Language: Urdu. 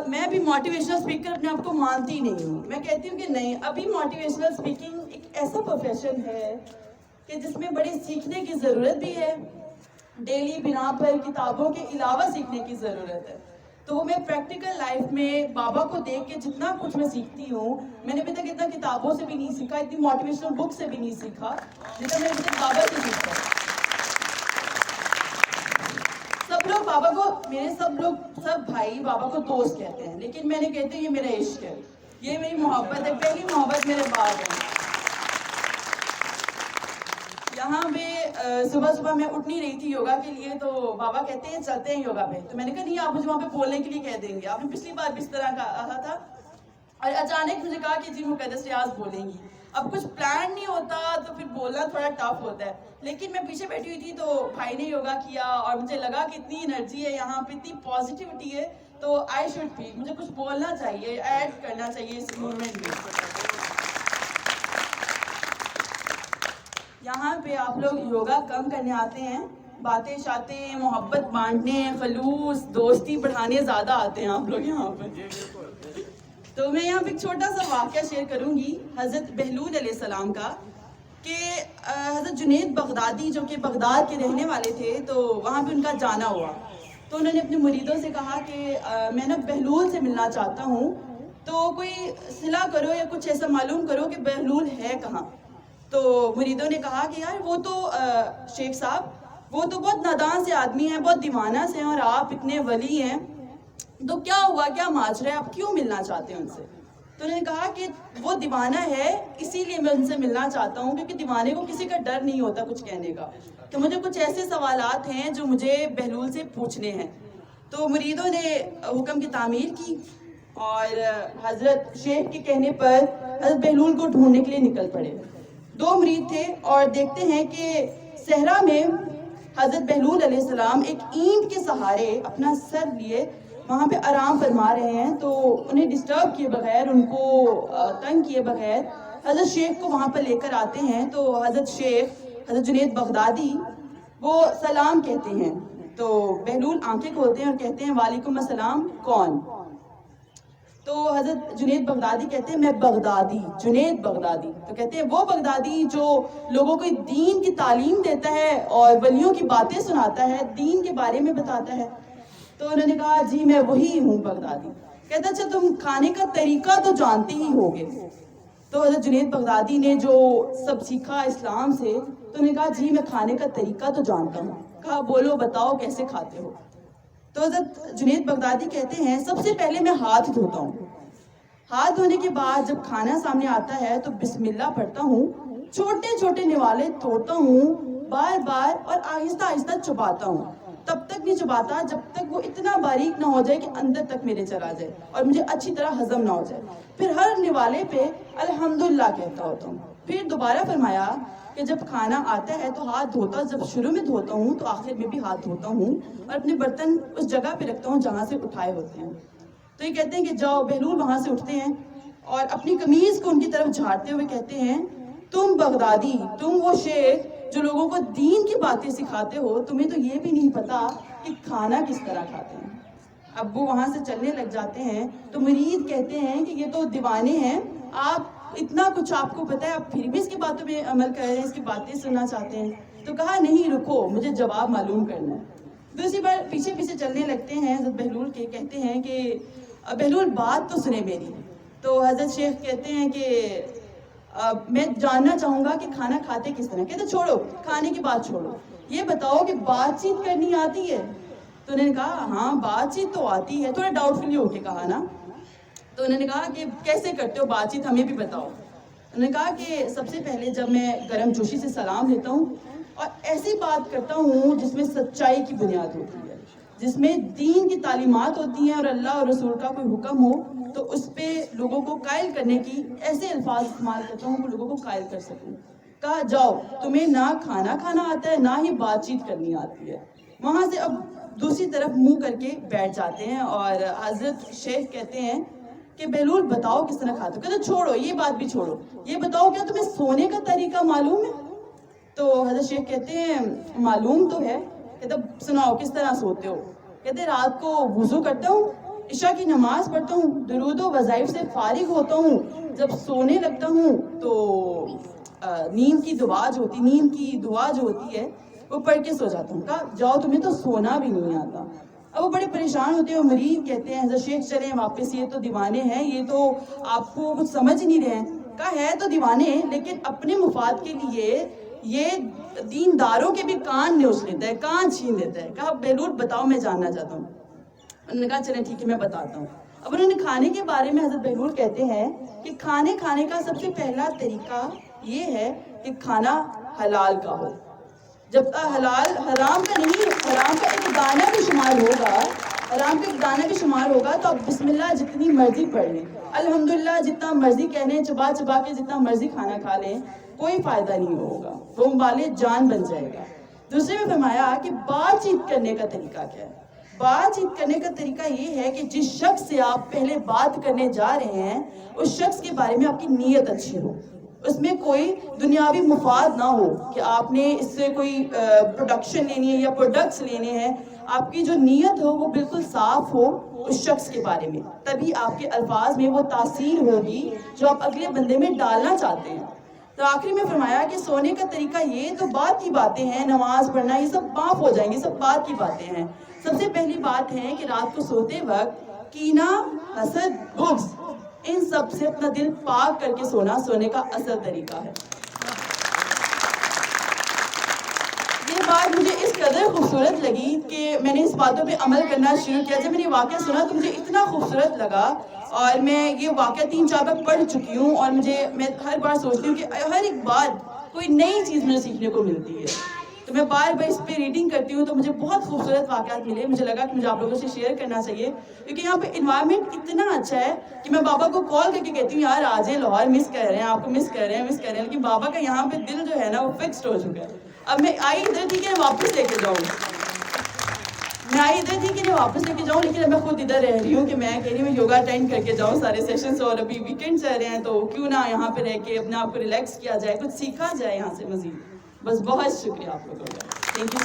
میں بھی موٹیویشنل اسپیکر اپنے آپ کو مانتی نہیں ہوں. میں کہتی ہوں کہ نہیں, ابھی موٹیویشنل اسپیکنگ ایک ایسا پروفیشن ہے کہ جس میں بڑی سیکھنے کی ضرورت بھی ہے, ڈیلی بنا پر کتابوں کے علاوہ سیکھنے کی ضرورت ہے. تو وہ میں پریکٹیکل لائف میں بابا کو دیکھ کے جتنا کچھ میں سیکھتی ہوں, میں نے ابھی تک اتنا کتابوں سے بھی نہیں سیکھا, اتنی موٹیویشنل بک سے بھی نہیں سیکھا جتنا میں ابھی تک بابا سے سیکھا. سب لوگ بابا کو, میرے سب بھائی بابا کو دوست کہتے ہیں, لیکن میں نے کہتی ہوں یہ میرا عشق ہے, یہ میری محبت ہے, پہلی محبت میرے باپ ہے. یہاں پہ صبح میں اٹھ نہیں رہی تھی یوگا کے لیے, تو بابا کہتے ہیں چلتے ہیں یوگا پہ. تو میں نے کہا نہیں, آپ مجھے وہاں پہ بولنے کے لیے کہہ دیں گے, آپ نے پچھلی بار بھی اس طرح کہا تھا. اور اچانک مجھے کہا کہ جی مقدس ریاض بولیں گی. اب کچھ پلان نہیں ہوتا تو پھر بولنا تھوڑا ٹف ہوتا ہے, لیکن میں پیچھے بیٹھی ہوئی تھی تو بھائی نے یوگا کیا اور مجھے لگا کہ اتنی انرجی ہے یہاں پہ, اتنی پازیٹیوٹی ہے, تو آئی شوڈ بھی, مجھے کچھ بولنا چاہیے, ایڈ کرنا چاہیے اس موومنٹ میں. یہاں پہ آپ لوگ یوگا کم کرنے آتے ہیں, باتیں شاتیں محبت بانٹنے, خلوص دوستی بڑھانے زیادہ آتے ہیں آپ لوگ یہاں پہ. تو میں یہاں پہ ایک چھوٹا سا واقعہ شیئر کروں گی حضرت بہلول علیہ السلام کا, کہ حضرت جنید بغدادی جو کہ بغداد کے رہنے والے تھے, تو وہاں پہ ان کا جانا ہوا. تو انہوں نے اپنے مریدوں سے کہا کہ میں نا بہلول سے ملنا چاہتا ہوں, تو کوئی صلہ کرو یا کچھ ایسا معلوم کرو کہ بہلول ہے کہاں. تو مریدوں نے کہا کہ یار وہ تو شیخ صاحب وہ تو بہت نادان سے آدمی ہیں, بہت دیوانہ سے ہیں, اور آپ اتنے ولی ہیں, تو کیا ہوا, کیا ماجرا ہے, آپ کیوں ملنا چاہتے ہیں ان سے. تو انہوں نے کہا کہ وہ دیوانہ ہے اسی لیے میں ان سے ملنا چاہتا ہوں, کیونکہ دیوانے کو کسی کا ڈر نہیں ہوتا کچھ کہنے کا, تو مجھے کچھ ایسے سوالات ہیں جو مجھے بہلول سے پوچھنے ہیں. تو مریدوں نے حکم کی تعمیل کی اور حضرت شیخ کے کہنے پر حضرت بہلول کو ڈھونڈنے کے لیے نکل پڑے. 2 مرید تھے اور دیکھتے ہیں کہ صحرا میں حضرت بہلول علیہ السلام ایک اینٹ کے سہارے اپنا سر لیے وہاں پہ آرام فرما رہے ہیں. تو انہیں ڈسٹرب کیے بغیر, ان کو تنگ کیے بغیر حضرت شیخ کو وہاں پر لے کر آتے ہیں. تو حضرت شیخ حضرت جنید بغدادی وہ سلام کہتے ہیں. تو بہلول آنکھیں کھولتے ہیں اور کہتے ہیں وعلیکم السلام, کون. تو حضرت جنید بغدادی کہتے ہیں میں بغدادی, جنید بغدادی. تو کہتے ہیں وہ بغدادی جو لوگوں کو دین کی تعلیم دیتا ہے اور ولیوں کی باتیں سناتا ہے, دین کے بارے میں بتاتا ہے. تو انہوں نے کہا جی میں وہی ہوں بغدادی. کہتا اچھا تم کھانے کا طریقہ تو جانتے ہی ہوگے. تو حضرت جنید بغدادی نے جو سب سیکھا اسلام سے, تو انہوں نے کہا جی میں کھانے کا طریقہ تو جانتا ہوں. کہا بولو بتاؤ کیسے کھاتے ہو. تو حضرت جنید بغدادی کہتے ہیں سب سے پہلے میں ہاتھ دھوتا ہوں, ہاتھ دھونے کے بعد جب کھانا سامنے آتا ہے تو بسم اللہ پڑھتا ہوں, چھوٹے چھوٹے نوالے توڑتا ہوں, بار بار اور آہستہ آہستہ چباتا ہوں. تب تک نہیں چباتا جب تک وہ اتنا باریک نہ ہو جائے کہ اندر تک میرے چلا جائے اور مجھے اچھی طرح ہضم نہ ہو جائے. پھر ہر نوالے پہ الحمدللہ کہتا ہوتا ہوں. پھر دوبارہ فرمایا کہ جب کھانا آتا ہے تو ہاتھ دھوتا, جب شروع میں دھوتا ہوں تو آخر میں بھی ہاتھ دھوتا ہوں, اور اپنے برتن اس جگہ پہ رکھتا ہوں جہاں سے اٹھائے ہوتے ہیں. تو یہ کہتے ہیں کہ جاؤ, بہلول وہاں سے اٹھتے ہیں اور اپنی قمیض کو ان کی طرف جھاڑتے ہوئے کہتے ہیں تم بغدادی, تم وہ شیخ جو لوگوں کو دین کی باتیں سکھاتے ہو, تمہیں تو یہ بھی نہیں پتا کہ کھانا کس طرح کھاتے ہیں. اب وہ وہاں سے چلنے لگ جاتے ہیں. تو مرید کہتے ہیں کہ یہ تو دیوانے ہیں, آپ اتنا کچھ آپ کو پتا ہے, آپ پھر بھی اس کی باتوں پہ عمل کر رہے ہیں, اس کی باتیں سننا چاہتے ہیں. تو کہا نہیں رکو, مجھے جواب معلوم کرنا ہے. دوسری بار پیچھے پیچھے چلنے لگتے ہیں حضرت بہلول کے, کہتے ہیں کہ بہلول بات تو سنے میری. تو حضرت شیخ کہتے ہیں کہ میں جاننا چاہوں گا کہ کھانا کھاتے کس طرح. کہتے چھوڑو, کھانے کی بات چھوڑو, یہ بتاؤ کہ بات چیت کرنی آتی ہے. تو انہوں نے کہا ہاں بات چیت تو آتی ہے, تھوڑا ڈاؤٹ فلی ہو کے کہا نا. تو انہوں نے کہا کہ کیسے کرتے ہو بات چیت, ہمیں بھی بتاؤ. انہوں نے کہا کہ سب سے پہلے جب میں گرم جوشی سے سلام لیتا ہوں اور ایسی بات کرتا ہوں جس میں سچائی کی بنیاد ہوتی ہے, جس میں دین کی تعلیمات ہوتی ہیں اور اللہ اور رسول کا کوئی حکم ہو, تو اس پہ لوگوں کو قائل کرنے کی ایسے الفاظ استعمال کرتا ہوں کہ لوگوں کو قائل کر سکوں. کہا جاؤ, تمہیں نہ کھانا کھانا آتا ہے نہ ہی بات چیت کرنی آتی ہے. وہاں سے اب دوسری طرف منہ کر کے بیٹھ جاتے ہیں اور حضرت شیخ کہتے ہیں کہ بہلول بتاؤ کس طرح کھاتے ہو. کہتے چھوڑو یہ بات بھی چھوڑو, یہ بتاؤ کیا تمہیں سونے کا طریقہ معلوم ہے. تو حضرت شیخ کہتے ہیں معلوم تو ہے. کہتے سناؤ کس طرح سوتے ہو. کہتے رات کو وضو کرتا ہوں, عشاء کی نماز پڑھتا ہوں, درود و وظائف سے فارغ ہوتا ہوں, جب سونے لگتا ہوں تو نیند کی دعا جو ہوتی ہے وہ پڑھ کے سو جاتا ہوں. کہا جاؤ تمہیں تو سونا بھی نہیں آتا. اب وہ بڑے پریشان ہوتے ہیں, وہ مریض کہتے ہیں حضرت شیخ چلیں واپس, یہ تو دیوانے ہیں, یہ تو آپ کو کچھ سمجھ نہیں رہے ہیں. کہا ہے تو دیوانے لیکن اپنے مفاد کے لیے یہ دینداروں کے بھی کان نوچ لیتا ہے, کان چھین لیتا ہے. کہا بہلول بتاؤ, میں جاننا چاہتا ہوں. انہوں نے کہا چلیں ٹھیک ہے میں بتاتا ہوں. اب انہوں نے کھانے کے بارے میں حضرت بہلول کہتے ہیں کہ کھانے کا سب سے پہلا طریقہ یہ ہے کہ کھانا حلال کا ہو. جب حلال حرام کا نہیں, حرام کا ایک دانہ بھی شمار ہوگا, تو آپ بسم اللہ جتنی مرضی پڑھ لیں, الحمدللہ جتنا مرضی کہہ لیں, چبا کے جتنا مرضی کھانا کھا لیں, کوئی فائدہ نہیں ہوگا, وہ مبالے جان بن جائے گا. دوسرے میں فرمایا کہ بات چیت کرنے کا طریقہ کیا ہے. بات چیت کرنے کا طریقہ یہ ہے کہ جس شخص سے آپ پہلے بات کرنے جا رہے ہیں اس شخص کے بارے میں آپ کی نیت اچھی ہو, اس میں کوئی دنیاوی مفاد نہ ہو کہ آپ نے اس سے کوئی پروڈکشن لینی ہے یا پروڈکٹس لینے ہیں. آپ کی جو نیت ہو وہ بالکل صاف ہو اس شخص کے بارے میں, تبھی آپ کے الفاظ میں وہ تاثیر ہوگی جو آپ اگلے بندے میں ڈالنا چاہتے ہیں. تو آخری میں فرمایا کہ سونے کا طریقہ یہ تو بات کی باتیں ہیں, نماز پڑھنا یہ سب معاف ہو جائیں گے, سب بات کی باتیں ہیں. سب سے پہلی بات ہے کہ رات کو سوتے وقت کینہ, حسد, بغض, ان سب سے اپنا دل پاک کر کے سونے کا اصل طریقہ ہے. یہ بات مجھے اس قدر خوبصورت لگی کہ میں نے اس باتوں پہ عمل کرنا شروع کیا. جب میں نے واقعہ سنا تو مجھے اتنا خوبصورت لگا, اور میں یہ واقعہ 3-4 بار پڑھ چکی ہوں, اور میں ہر بار سوچتی ہوں کہ ہر ایک بار کوئی نئی چیز مجھے سیکھنے کو ملتی ہے. تو میں بار بار اس پہ ریڈنگ کرتی ہوں تو مجھے بہت خوبصورت واقعات ملے. مجھے لگا کہ مجھے آپ لوگوں سے شیئر کرنا چاہیے, کیونکہ یہاں پہ انوائرمنٹ اتنا اچھا ہے کہ میں بابا کو کال کر کے کہتی ہوں یار آج لاہور مس کر رہے ہیں, آپ کو مس کر رہے ہیں, لیکن بابا کا یہاں پہ دل جو ہے نا وہ فکسڈ ہو چکا ہے. اب میں آئی ادھر تھی کہ میں واپس لے کے جاؤں, لیکن اب میں خود ادھر رہ رہی ہوں کہ میں کہہ رہی ہوں میں یوگا اٹینڈ کر کے جاؤں سارے سیشنز, اور ابھی ویکینڈ چل رہے ہیں تو کیوں نہ یہاں پہ رہ کے اپنے آپ کو ریلیکس کیا جائے, کچھ سیکھا جائے یہاں سے مزید. بس بہت شکریہ آپ لوگوں کا, تھینک یو.